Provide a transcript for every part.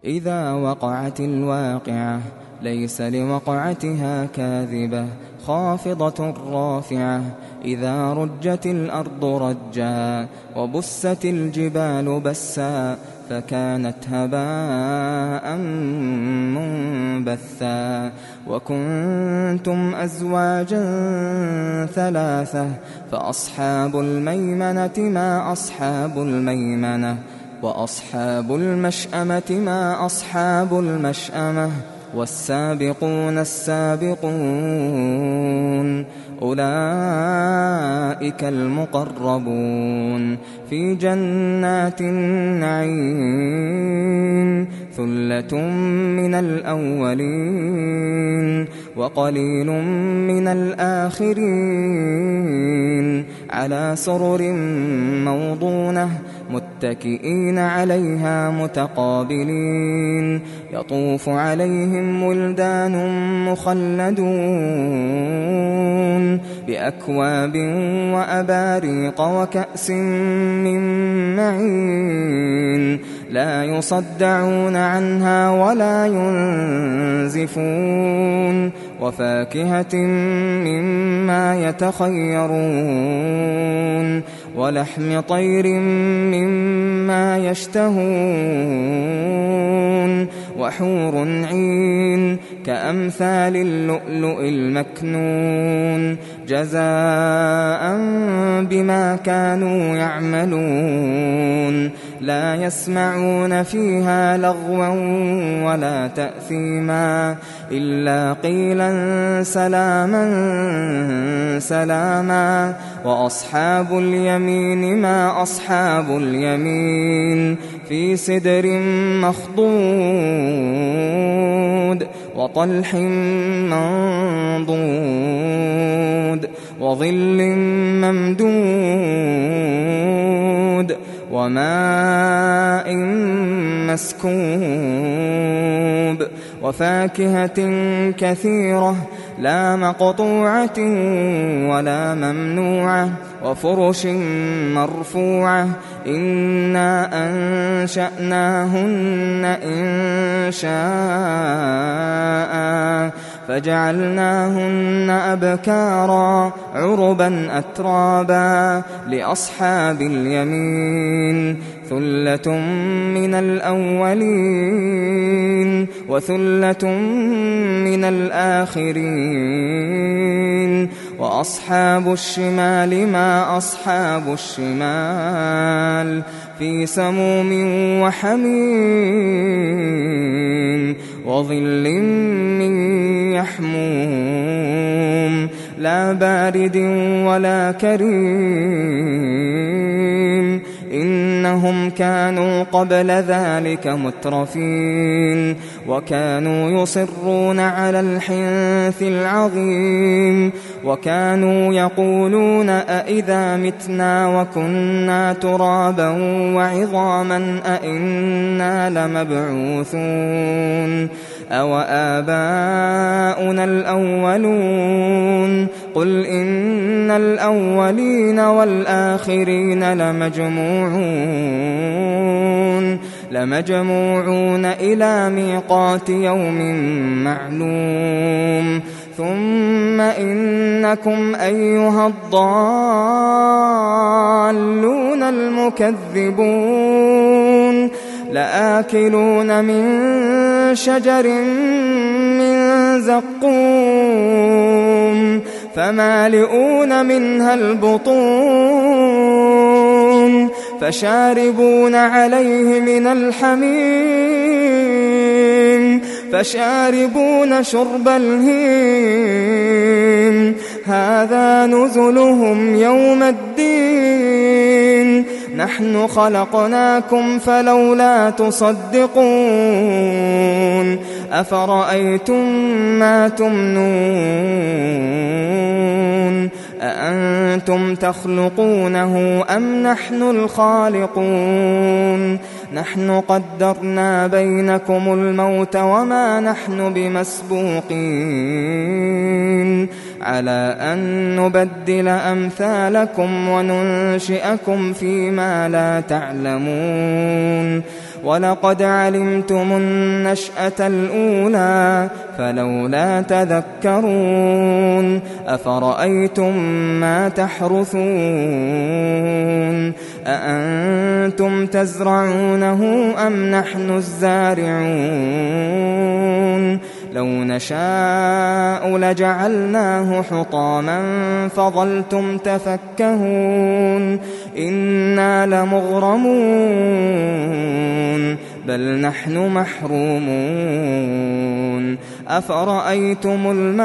إذا وقعت الواقعة ليس لوقعتها كاذبة خافضة رافعة إذا رجت الأرض رجا وبست الجبال بسا فكانت هباء منبثا وكنتم أزواجا ثلاثة فأصحاب الميمنة ما أصحاب الميمنة وأصحاب المشأمة ما أصحاب المشأمة والسابقون السابقون أولئك المقربون في جنات النعيم ثلة من الأولين وقليل من الآخرين على سرر موضونة متكئين عليها متقابلين يطوف عليهم ولدان مخلدون بأكواب وأباريق وكأس من معين لا يصدعون عنها ولا ينزفون وفاكهة مما يتخيرون ولحم طير مما يشتهون وحور عين كأمثال اللؤلؤ المكنون جزاء بما كانوا يعملون لا يسمعون فيها لغوا ولا تأثيما إلا قيلا سلاما سلاما وأصحاب اليمين ما أصحاب اليمين في سدر مخضود وطلح منضود وظل ممدود وماء مسكوب وفاكهة كثيرة لا مقطوعة ولا ممنوعة وفرش مرفوعة إنا أنشأناهن إنشاء فجعلناهن أبكارا عربا أترابا لأصحاب اليمين ثلة من الأولين وثلة من الآخرين وأصحاب الشمال ما أصحاب الشمال في سموم وحميم وظل من يحموم لا بارد ولا كريم إنهم كانوا قبل ذلك مترفين وكانوا يصرون على الحنث العظيم وكانوا يقولون أئذا متنا وكنا ترابا وعظاما أئنا لمبعوثون أو آباؤنا الأولون قل إن الأولين والآخرين لمجموعون إلى ميقات يوم معلوم ثم إنكم أيها الضالون المكذبون لآكلون من شجر من زقوم فمالئون منها البطون فشاربون عليه من الحميم فشاربون شرب الهيم هذا نزلهم يوم الدين نحن خلقناكم فلولا تصدقون أفرأيتم ما تمنون أأنتم تخلقونه أم نحن الخالقون نحن قدرنا بينكم الموت وما نحن بمسبوقين على أن نبدل أمثالكم وننشئكم فيما لا تعلمون ولقد علمتم النشأة الأولى فلولا تذكرون أفرأيتم ما تحرثون أأنتم تزرعونه أم نحن الزارعون لو نشاء لجعلناه حطاما فظلتم تفكهون إنا لمغرمون بل نحن محرومون أفرأيتم الماء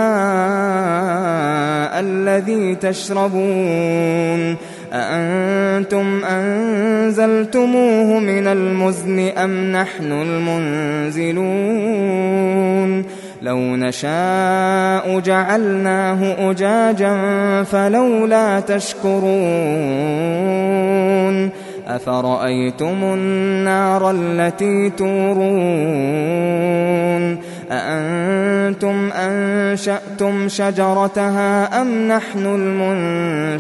الذي تشربون أأنتم أنزلتموه من المزن أم نحن المنزلون لو نشاء جعلناه أجاجا فلولا تشكرون أفرأيتم النار التي تورون أأنتم أنشأتم شجرتها أم نحن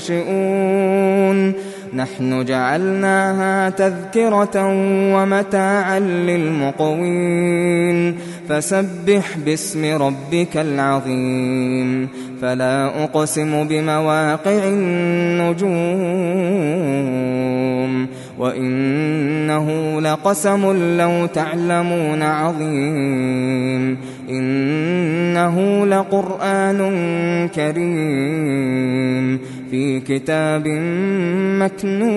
المنشئون نحن جعلناها تذكرة ومتاعا للمقوين فسبح باسم ربك العظيم فلا أقسم بمواقع النجوم وإنه لقسم لو تعلمون عظيم إنه لقرآن كريم في كتاب مكنون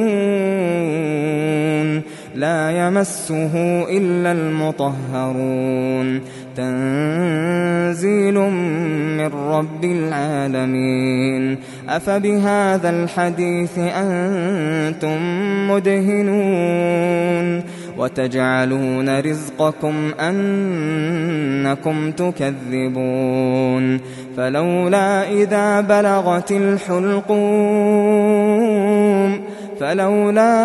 لا يمسه إلا المطهرون تنزيل من رب العالمين أفبهذا الحديث أنتم مدهنون وتجعلون رزقكم أنكم تكذبون فلولا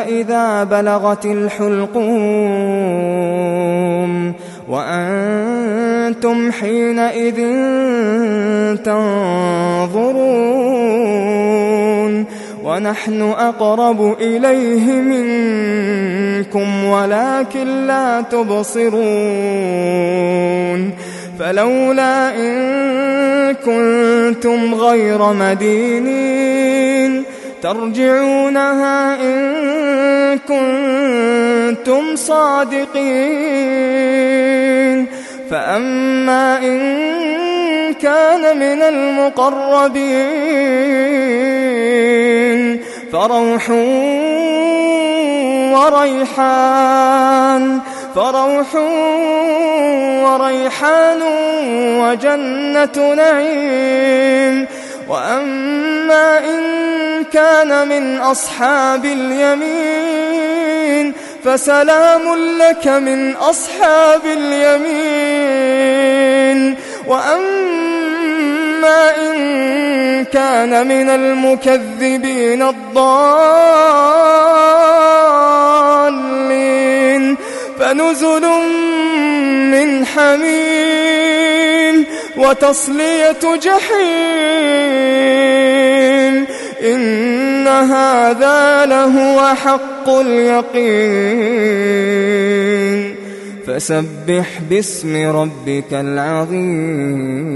إذا بلغت الحلقوم وأنتم حينئذ تنظرون ونحن أقرب إليه منكم ولكن لا تبصرون فلولا إن كنتم غير مدينين ترجعونها إن كنتم صادقين فأما إن كان من المقربين فروح وريحان وجنة نعيم وأما إن كان من أصحاب اليمين فسلام لك من أصحاب اليمين وأما إن كان من المكذبين الضالين فنزل من حميم وتصلية جحيم إن هذا لهو حق اليقين فسبح باسم ربك العظيم.